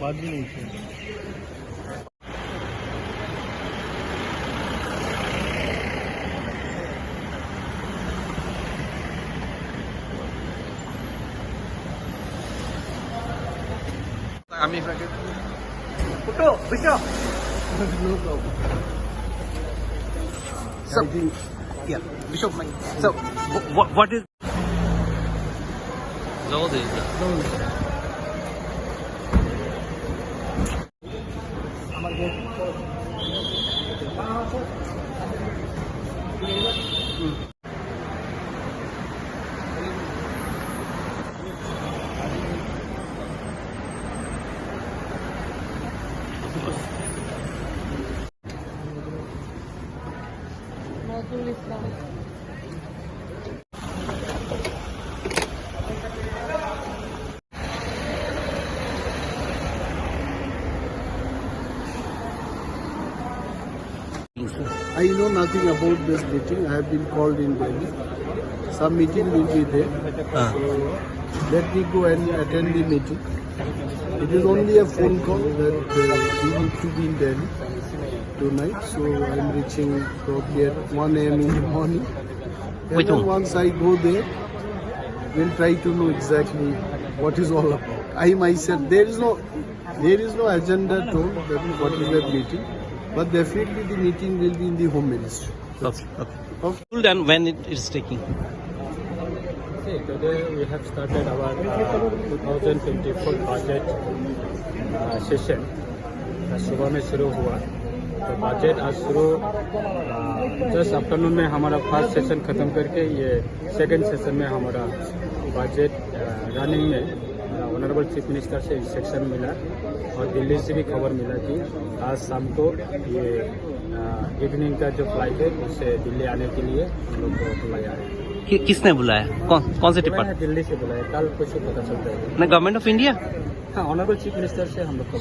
बाद भी नहीं थे। আমি Photo, video. No problem. So, yeah, Bishop Mike. So, what is? I know nothing about this meeting. I have been called in Delhi. Some meeting will be there. So let me go and attend the meeting. It is only a phone call that we need to be in Delhi tonight. So I am reaching probably at 1 a.m. in the morning. And then once I go there, we'll try to know exactly what is all about. I myself, there is no agenda told that what is that meeting. But definitely the meeting will be in the Home Ministry. Okay. And when it is taking? Okay, today we have started our 2024 budget session. सुबह में शुरू हुआ तो budget आज शुरू just afternoon में हमारा first session ख़त्म करके ये सेकंड सेशन में हमारा बजट रनिंग में ऑनरेबल चीफ मिनिस्टर से इंस्ट्रक्शन मिला और दिल्ली से भी खबर मिला कि आज शाम को ये इवनिंग का जो फ्लाइट है उससे दिल्ली आने के लिए हम लोग को बुलाया है। किसने बुलाया? कौन से डिपार्टमेंट? दिल्ली से बुलाया, कल कुछ पता चलता है ना गवर्नमेंट ऑफ इंडिया? हाँ, ऑनरेबल चीफ मिनिस्टर से हम लोग को।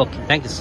Okay, thank you.